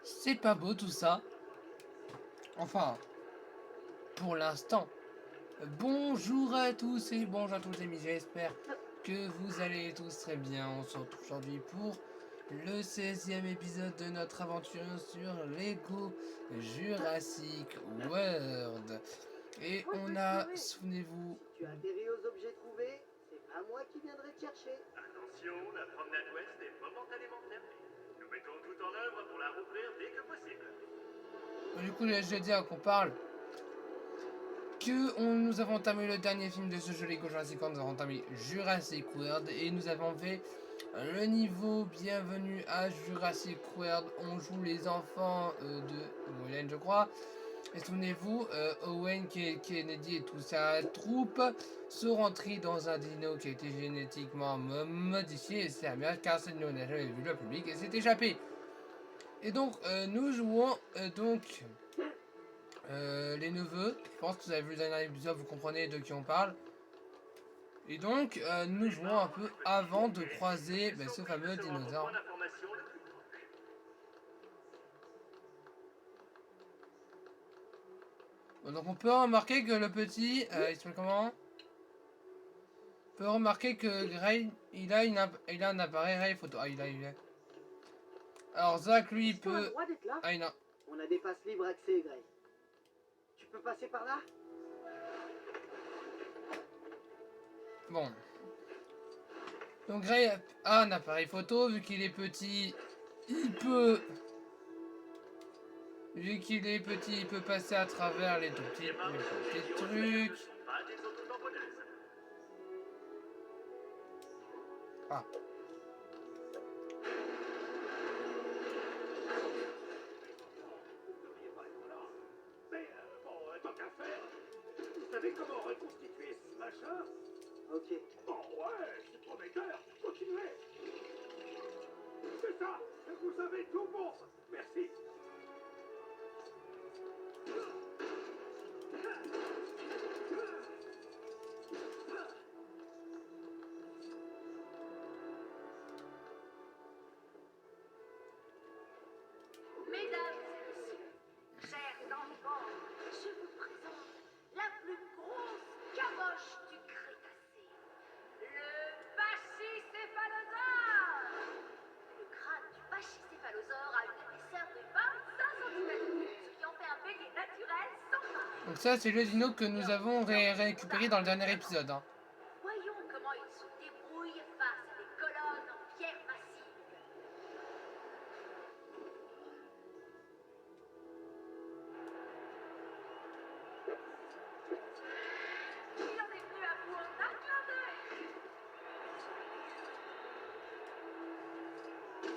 C'est pas beau tout ça. Enfin, pour l'instant. Bonjour à tous et bonjour à tous les amis, j'espère que vous allez tous très bien. On se retrouve aujourd'hui pour le 16e épisode de notre aventure sur Lego Jurassic World. Et on a, souvenez-vous... Si tu atterris aux objets trouvés, c'est pas moi qui viendrai te chercher. Attention, la promenade ouest est momentanément fermée. Nous mettons tout en œuvre pour la rouvrir dès que possible. Du coup, je vais dire qu'on parle que nous avons entamé le dernier film de ce jeu Lego Jurassic World, nous avons entamé Jurassic World et nous avons fait le niveau Bienvenue à Jurassic World. On joue les enfants de Owen, je crois. Et souvenez-vous, Owen, Kennedy et toute sa troupe sont rentrés dans un dino qui a été génétiquement modifié. Et c'est Amérique car ce dino n'a jamais vu le public et s'est échappé. Et donc, nous jouons les neveux. Je pense que vous avez vu le dernier épisode, vous comprenez de qui on parle. Et donc, nous jouons un peu avant de croiser ce fameux dinosaure. Bon, donc on peut remarquer que le petit, il s'appelle comment? On peut remarquer que Gray, il a un appareil photo. Ah, il a. Alors Zach, lui, il peut... Ah, il a... On a des passes libres accès, Gray. Tu peux passer par là? Bon. Donc Gray a un appareil photo, vu qu'il est petit, il peut... Vu qu'il est petit, il peut passer à travers les tout petits trucs. Ah. Mais bon, tant qu'à faire, vous savez comment reconstituer ce machin? Ok. Bon, ouais, c'est prometteur. Continuez. C'est ça, vous avez tout bon. Merci. Mesdames et messieurs, chers enfants, je vous présente la plus grosse caboche du Crétacé, le Pachycéphalosaure. Le crâne du Pachycéphalosaure a une épaisseur de 25 cm, ce qui en fait un bélier naturel sans pareil. Donc ça, c'est le dino que nous avons récupéré dans le dernier épisode. Hein. Voyons comment il se débrouille face à des colonnes en pierre massive. Il en est venu à bout en un clin d'œil.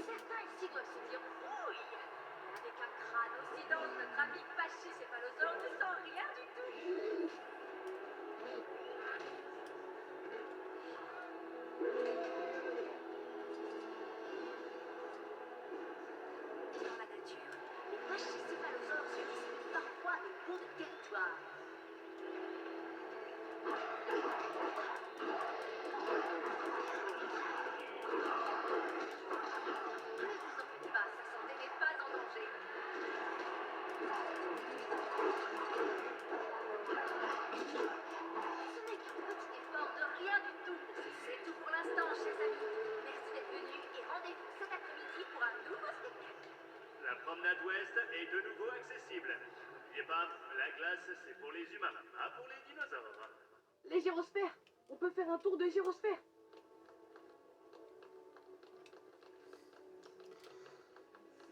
Certains ici doivent se dire oui. Avec un crâne aussi dense, notre ami Pachycéphalosaure ne sent rien du tout. Dans la nature, les Pachycéphalosaures se disputent parfois des bouts de territoire. Ne vous en faites pas, sa santé n'est pas en danger. Ce n'est qu'un petit effort de rien du tout. C'est tout pour l'instant, chers amis. Merci d'être venus et rendez-vous cet après-midi pour un nouveau spectacle. La promenade ouest est de nouveau accessible. N'oubliez pas, la glace c'est pour les humains, pas pour les dinosaures. Les gyrosphères. On peut faire un tour de gyrosphère.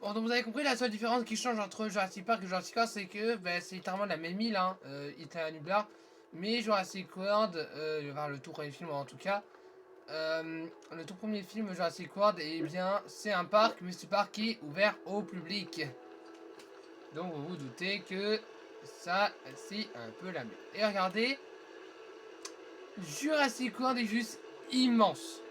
Bon, donc vous avez compris, la seule différence qui change entre Jurassic Park et Jurassic World, c'est que c'est littéralement la même île, hein, Italia Nublar. Mais Jurassic World, enfin, le tout premier film en tout cas, le tout premier film Jurassic World, eh bien, c'est un parc, mais ce parc est ouvert au public. Donc vous vous doutez que ça, c'est un peu la même. Et regardez, Jurassic World est juste immense.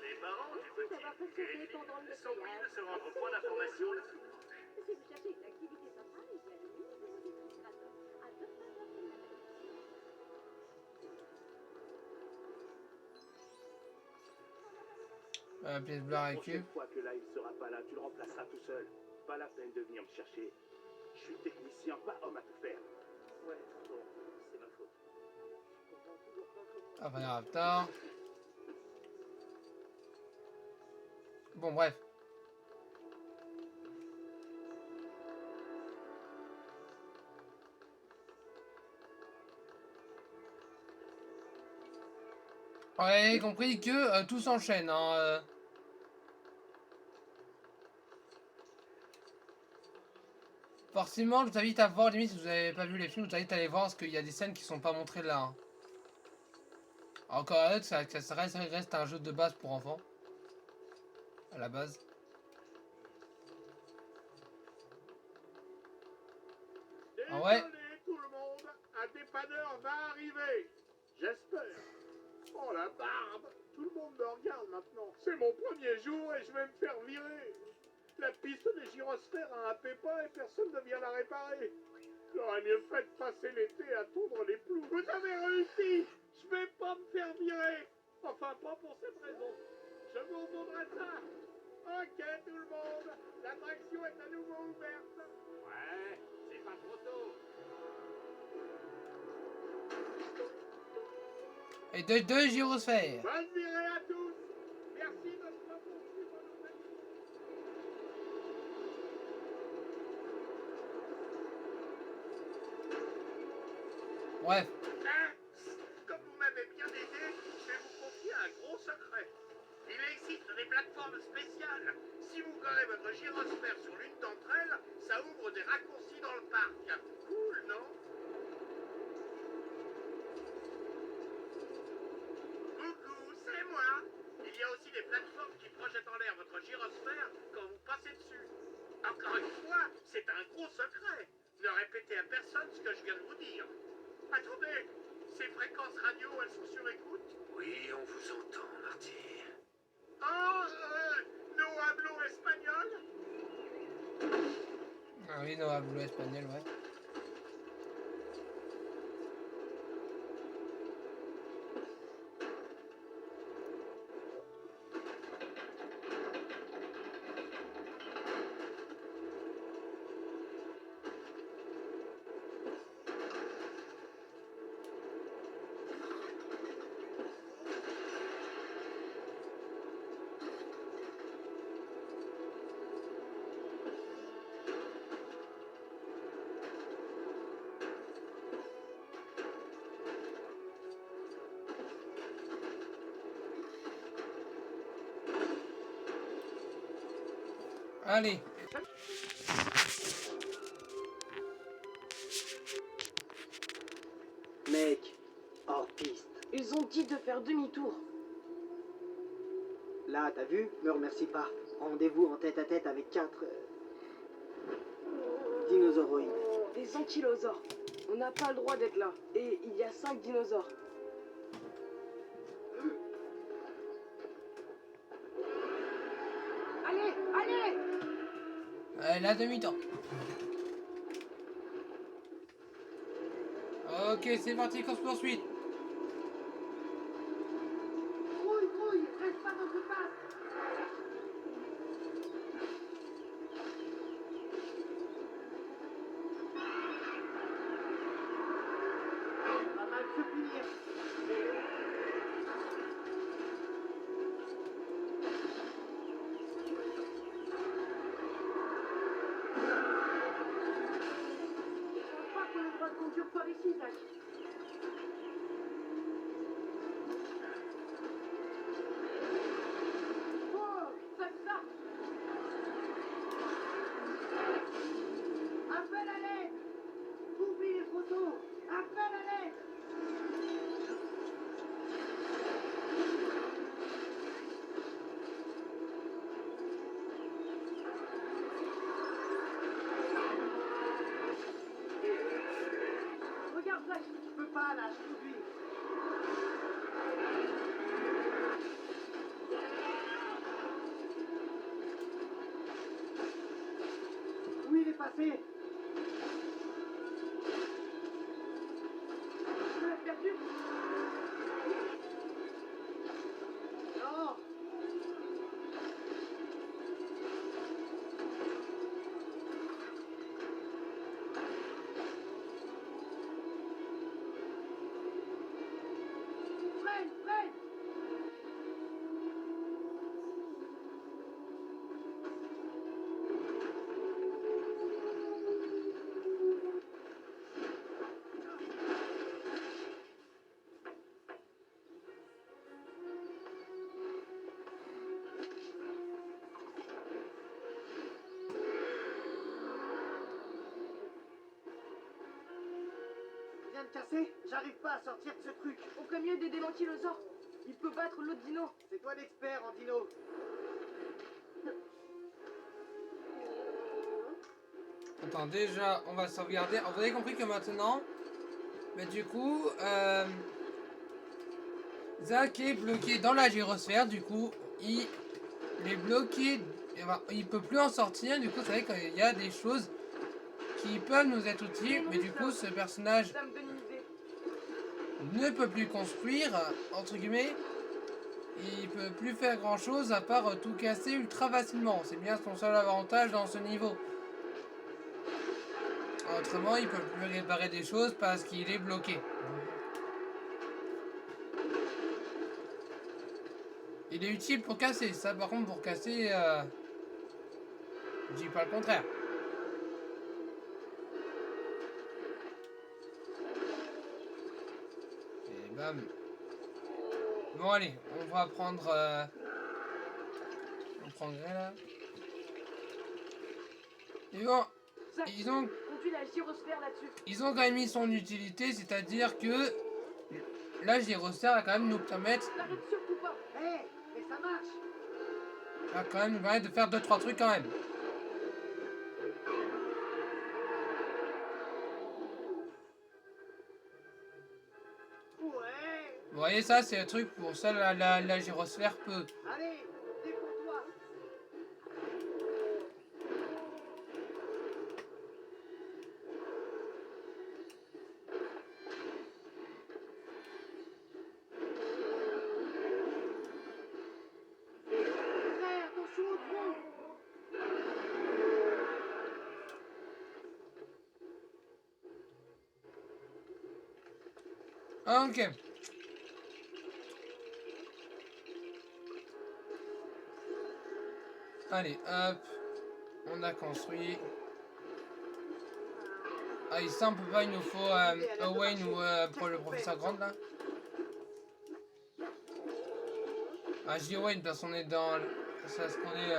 Les parents du petit Grady sont priés de se rendre au point d'information le plus proche. Si vous cherchez une activité sympa, il y a le nouveau démonstrateur à 2 pas de la promenade. Pièce bleue La à prochaine récup. fois que là, il sera pas là, tu le remplaceras tout seul. Pas la peine de venir me chercher. Je suis technicien, pas homme à tout faire. Ouais, bon, c'est ma faute. Je comprends toujours pas comment... Enfin, Raptor. Bon, bref. Vous avez compris que tout s'enchaîne. Hein, Forcément, je vous invite à voir, limite si vous avez pas vu les films, je vous invite à aller voir parce qu'il y a des scènes qui sont pas montrées là. Hein. Encore un autre, ça reste un jeu de base pour enfants. À la base. Ah ouais. Désolé tout le monde, un dépanneur va arriver. J'espère. Oh la barbe, tout le monde me regarde maintenant. C'est mon premier jour et je vais me faire virer. La piste des gyrosphères a un pépin et personne ne vient la réparer. J'aurais mieux fait de passer l'été à tondre les ploux. Vous avez réussi. Je vais pas me faire virer. Enfin, pas pour cette raison. Je vous remonterai ça. Ok tout le monde, l'attraction est à nouveau ouverte. Ouais, c'est pas trop tôt. Et deux gyrosphères. Bonne virée à tous. Merci de ne pas poursuivre nos amis. Bref. Comme vous m'avez bien aidé, je vais vous confier un gros secret. Il existe des plateformes spéciales. Si vous garez votre gyrosphère sur l'une d'entre elles, ça ouvre des raccourcis dans le parc. Cool, non? Coucou, c'est moi. Il y a aussi des plateformes qui projettent en l'air votre gyrosphère quand vous passez dessus. Encore une fois, c'est un gros secret. Ne répétez à personne ce que je viens de vous dire. Attendez, ces fréquences radio, elles sont sur écoute? Oui, on vous entend, Marty. Oh, no hablo espagnol? Ah oui, no hablo espagnol, ouais. Allez. Mec, hors piste. Ils ont dit de faire demi-tour. Là, t'as vu? Me remercie pas. Rendez-vous en tête-à-tête avec 4 dinosauroïdes. Des ankylosaures. On n'a pas le droit d'être là. Et il y a 5 dinosaures. Allez, allez! Allez, la demi-temps. Ok, c'est parti, course poursuite. Grouille, grouille, reste pas dans ce passe. Ça va mal se finir. Je pense pas qu'on ait le droit de conduire par ici, Zach. Oh, ça. Appel à l'aide. Oublie les photos. Appel à l'aide. Regarde, Zach. Je peux pas là, je conduis. Où il est passé? Tu l'as perdu. Non. cassé? J'arrive pas à sortir de ce truc. On ferait mieux d'aider l'ankylosaure. Il peut battre l'autre dino. C'est toi l'expert en dino. Attends, déjà, on va sauvegarder. Vous avez compris que maintenant, mais du coup, Zach est bloqué dans la gyrosphère. Du coup, il est bloqué. Il peut plus en sortir. Du coup, c'est vrai qu'il y a des choses qui peuvent nous être utiles. Mais du coup, ce personnage Ça me donne une idée. ne peut plus construire, entre guillemets. Il peut plus faire grand chose à part tout casser ultra facilement. C'est bien son seul avantage dans ce niveau. Autrement, il peut plus réparer des choses parce qu'il est bloqué. Il est utile pour casser. Ça, par contre, pour casser, je dis pas le contraire. Et bam. Bon, allez, on va prendre... on prendrait là. Et bon, Zach, ils ont conduis la gyrosphère là-dessus. quand même mis son utilité, c'est-à-dire que la gyrosphère va quand même nous permettre, T'arrêtes surtout pas. Hé, mais ça marche. va quand même nous permettre de faire 2-3 trucs quand même. Ouais. Vous voyez ça, c'est le truc pour ça la gyrosphère peut. Allez, défends-toi. Frère, attention au tronc. Ok. Allez, hop. On a construit. Ah, ici on peut pas, il nous faut Owen ou pour le professeur Grant là. Ah, je dis Owen parce qu'on est dans. Parce qu'on est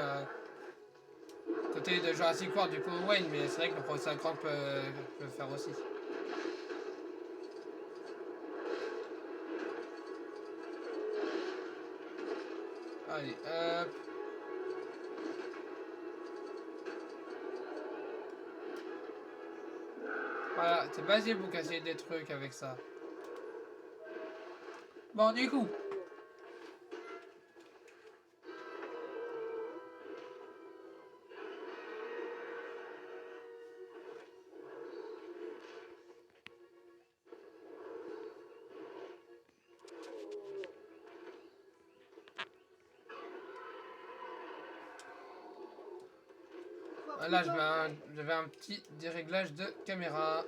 côté de Jurassic World, du coup Owen, mais c'est vrai que le professeur Grant peut le faire aussi. Allez, hop. Voilà, c'est basique pour casser des trucs avec ça. Bon, du coup. Là, j'avais un petit déréglage de caméra.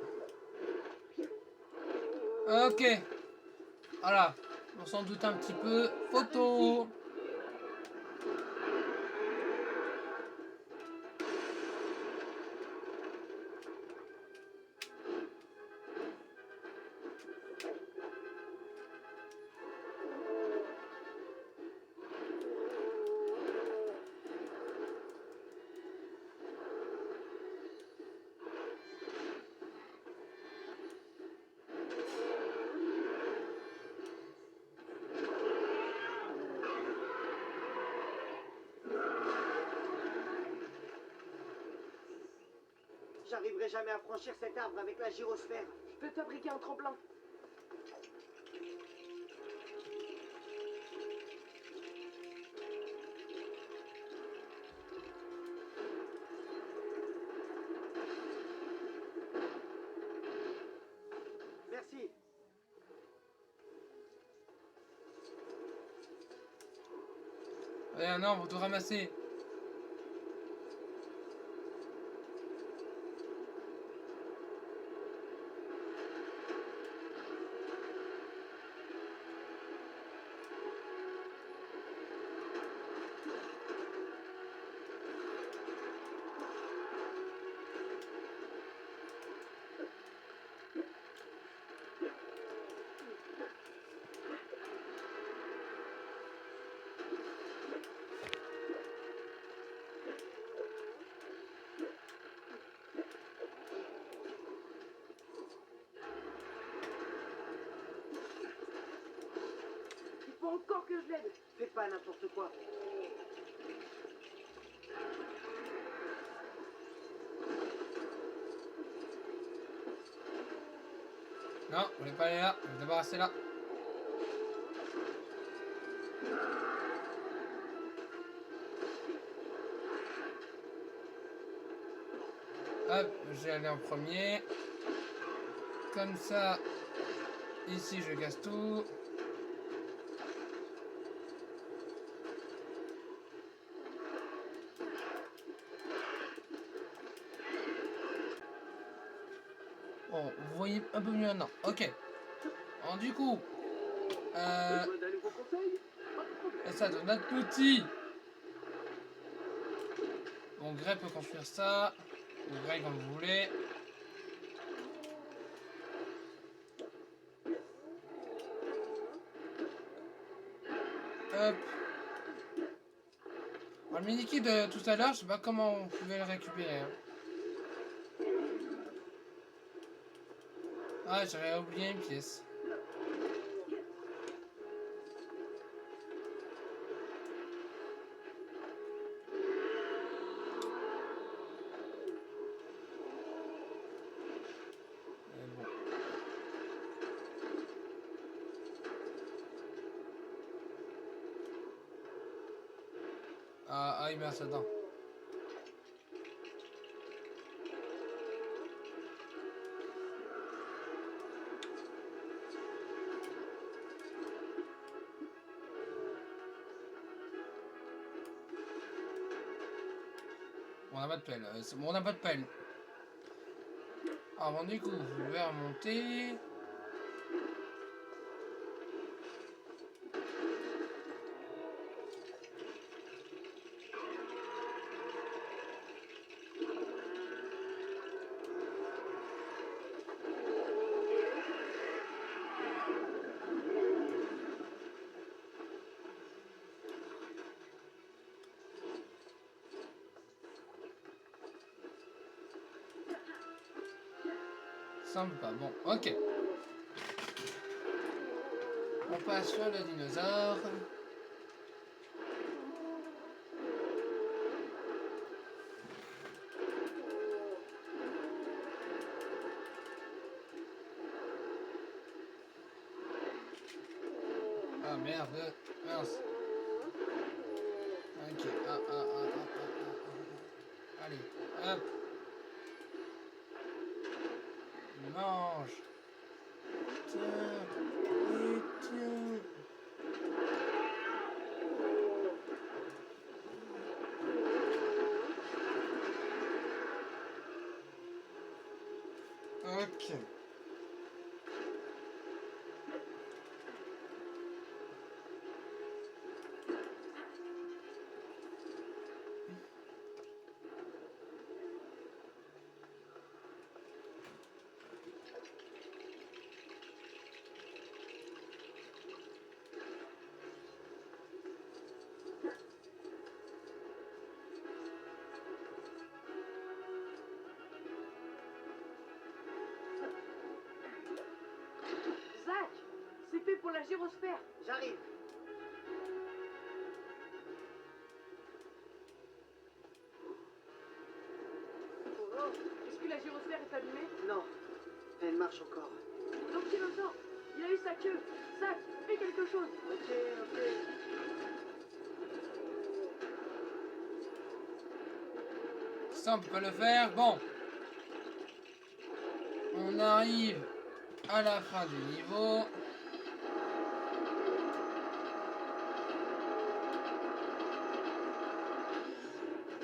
Ok. Voilà. On s'en doute un petit peu. Photo. J'arriverai jamais à franchir cet arbre avec la gyrosphère. Je peux te fabriquer un tremplin. Merci. Allez, non, on va tout ramasser. faut encore que je l'aide. Fais pas n'importe quoi. Non, je voulais pas aller là, je vais me débarrasser là. Hop, je vais aller en premier. Comme ça, ici je casse tout. Bon, vous voyez un peu mieux maintenant. Ok. Alors, du coup, Besoin d'un nouveau conseil? Pas de problème. et ça de notre petit. Bon, Grey peut construire ça. Ou Grey comme vous voulez. Hop. Alors, le mini-kit de tout à l'heure, je sais pas comment on pouvait le récupérer. Hein. Ah, j'avais oublié une pièce. Mais bon. Ah, il met ça dedans. On n'a pas de pelle. Bon, on n'a pas de pelle. Alors, bon, du coup, je vais remonter. Semble pas. Bon, ok. On passe sur le dinosaure. Ah merde, mince. Ok, allez, hop. Mange. Tiens, et tiens. Ok. Zach, c'est fait pour la gyrosphère. J'arrive. Oh, est-ce que la gyrosphère est allumée? Non, elle marche encore. Donc dinosaure, il a eu sa queue. Zach, fais quelque chose. Ok, ok. Ça, on peut pas le faire. Bon. On arrive à la fin du niveau.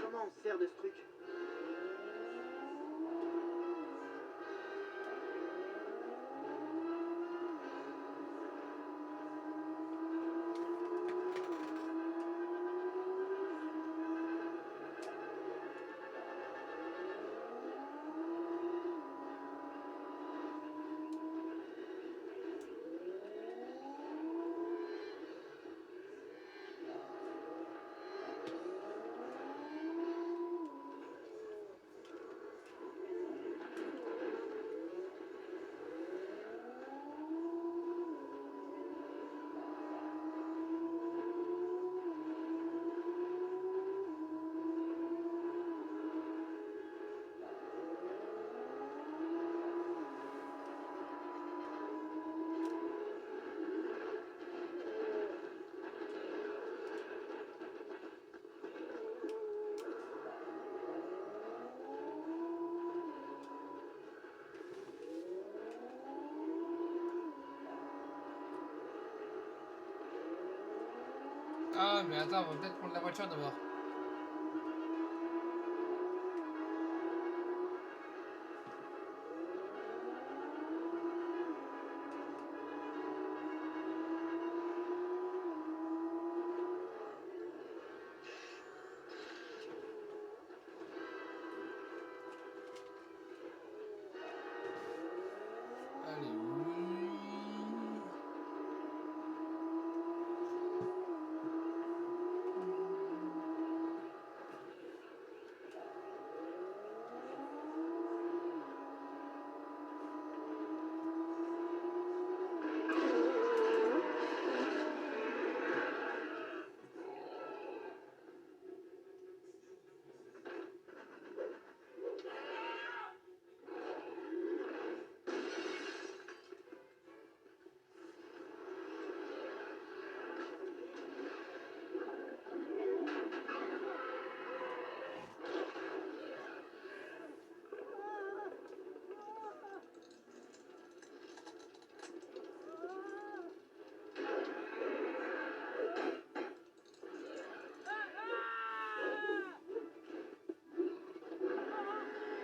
Comment on sert de ce truc? Ah, mais attends, on va peut-être prendre la voiture d'abord. Allez, oui.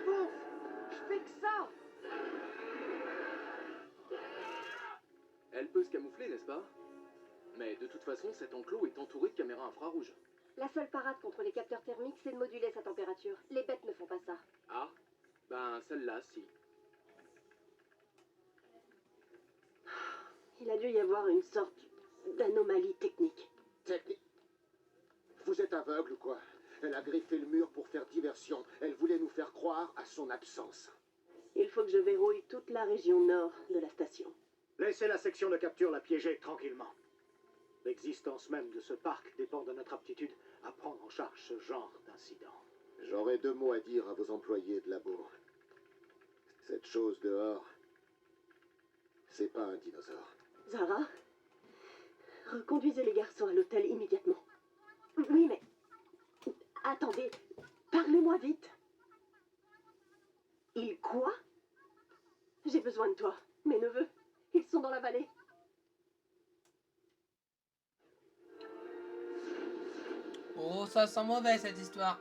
Bon, je fais que ça. Elle peut se camoufler, n'est-ce pas? Mais de toute façon, cet enclos est entouré de caméras infrarouges. La seule parade contre les capteurs thermiques, c'est de moduler sa température. Les bêtes ne font pas ça. Ah, ben celle-là, si. Il a dû y avoir une sorte d'anomalie technique. Technique. Vous êtes aveugle ou quoi? Elle a griffé le mur pour faire diversion. Elle voulait nous faire croire à son absence. Il faut que je verrouille toute la région nord de la station. Laissez la section de capture la piéger tranquillement. L'existence même de ce parc dépend de notre aptitude à prendre en charge ce genre d'incident. J'aurais 2 mots à dire à vos employés de labo. Cette chose dehors, c'est pas un dinosaure. Zara, reconduisez les garçons à l'hôtel immédiatement. Oui, mais... Attendez, parlez-moi vite. Il quoi? J'ai besoin de toi. Mes neveux, ils sont dans la vallée. Oh, ça sent mauvais cette histoire.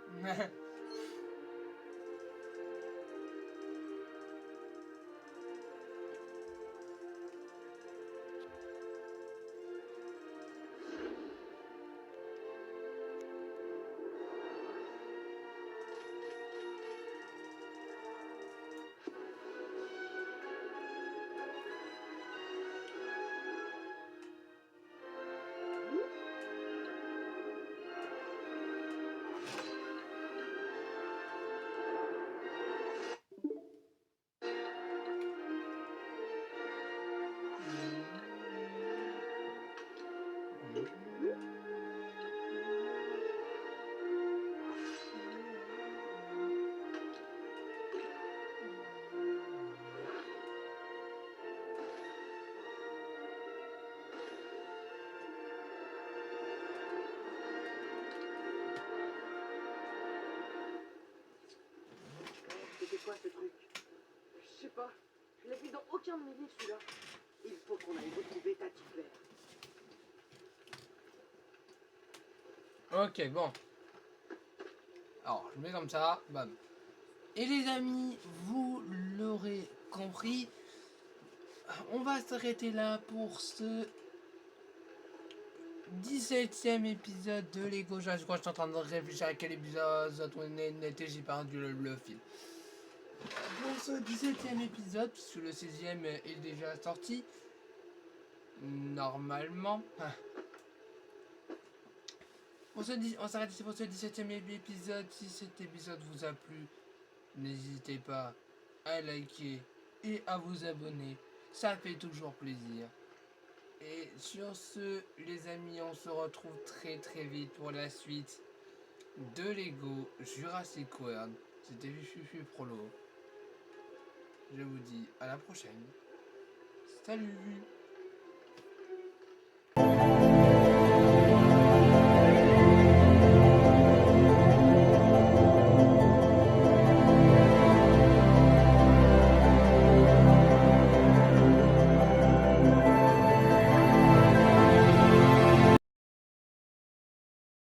C'était quoi ce truc? Je sais pas. Je l'ai vu dans aucun de mes livres, celui-là. Il faut qu'on aille retrouver Tati Claire. Ok, bon. Alors, je mets comme ça, bam. Et les amis, vous l'aurez compris, on va s'arrêter là pour ce 17e épisode de Lego. Je crois que je suis en train de réfléchir à quel épisode on était, j'ai perdu le fil. Pour ce 17e épisode, puisque le 16e est déjà sorti, normalement. On s'arrête ici pour ce 17e épisode. Si cet épisode vous a plu, n'hésitez pas à liker et à vous abonner. Ça fait toujours plaisir. Et sur ce, les amis, on se retrouve très très vite pour la suite de Lego Jurassic World. C'était Fufu Prolo. Je vous dis à la prochaine. Salut!